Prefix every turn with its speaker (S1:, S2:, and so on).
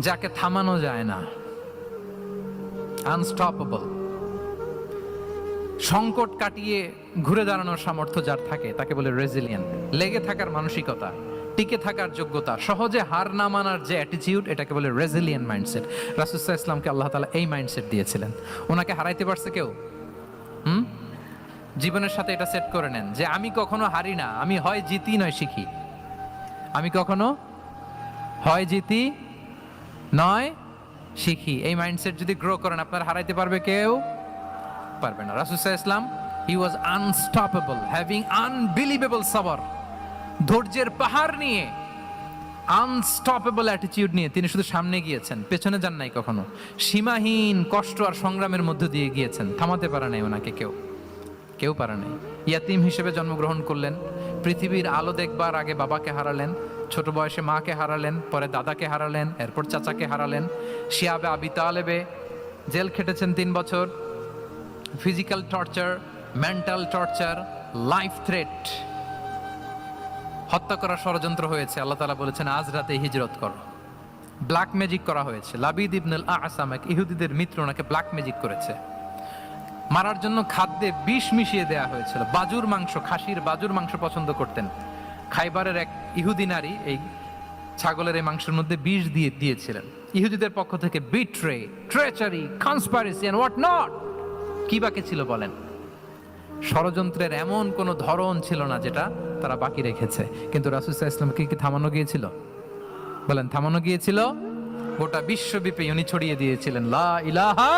S1: যাকে থামানো যায় না, আনস্টপেবল। সংকট কাটিয়ে ঘুরে দাঁড়ানোর সামর্থ্য যার থাকে তাকে বলে রেজিলিয়েন্ট। লেগে থাকার মানসিকতা, টিকে থাকার যোগ্যতা, সহজে হার না মানার যে অ্যাটিটিউড, এটাকে বলে রেজিলিয়েন্ট মাইন্ডসেট। রাসূল সাল্লাল্লাহু আলাইহি ওয়াসাল্লামকে আল্লাহ তাআলা এই মাইন্ডসেট দিয়েছিলেন। ওনাকে হারাইতে পারছে কেউ? জীবনের সাথে এটা সেট করে নেন যে আমি কখনো হারি না, আমি হয় জিতি নয় শিখি। আমি কখনো হয় জিতি নয় শিখি। এই মাইন্ডসেট যদি গ্রো করেন, আপনার হারাইতে পারবে কেউ? পারবে না। রাসূল সাল্লাল্লাহু আলাইহি ওয়াসাল্লাম হি ওয়াজ আনস্টপেবল, হ্যাভিং আনবিলিভেবল সাবর। ধৈর্যের পাহাড় নিয়ে, আনস্টপেবল অ্যাটিটিউড নিয়ে তিনি শুধু সামনে গিয়েছেন, পেছনে যান নাই কখনো। সীমাহীন কষ্ট আর সংগ্রামের মধ্য দিয়ে গিয়েছেন, থামাতে পারে নাই ওনাকে কেউ পারে নাই। ইয়াতিম হিসেবে জন্মগ্রহণ করলেন, পৃথিবীর আলো দেখবার আগে বাবাকে হারালেন, ছোট বয়সে মাকে হারালেন, পরে দাদাকে হারালেন, এরপর চাচাকে হারালেন। শিয়াবে আবি তালেবে জেল খেটেছেন 3 বছর। Physical torture, mental torture, life threat, হত্যা করার ষড়যন্ত্র হয়েছে। আল্লাহ তাআলা বলেছেন আজ রাতে হিজরত করো। ব্ল্যাক ম্যাজিক করা হয়েছে। লাবিদ ইবনুল আসাম, এক ইহুদিদের মিত্র, ওনাকে ব্ল্যাক ম্যাজিক করেছে। মারার জন্য খাদ্যে বিষ মিশিয়ে দেওয়া হয়েছিল। বাজুর মাংস, খাসির বাজুর মাংস পছন্দ করতেন। খাইবারের এক ইহুদি নারী এই ছাগলের এই মাংসের মধ্যে বিষ দিয়েছিলেন। ইহুদিদের পক্ষ থেকে betray, treachery, conspiracy and what not, কি বাকি ছিল বলেন? ষড়যন্ত্রের এমন কোনো ধরন ছিল না যেটা তারা বাকি রেখেছে। কিন্তু রাসূল সাল্লাল্লাহু আলাইহি ওয়াসাল্লামকে কি থামানো গিয়েছিল? বলেন, থামানো গিয়েছিল? গোটা বিশ্বব্যাপী উনি ছড়িয়ে দিয়েছিলেন লা ইলাহা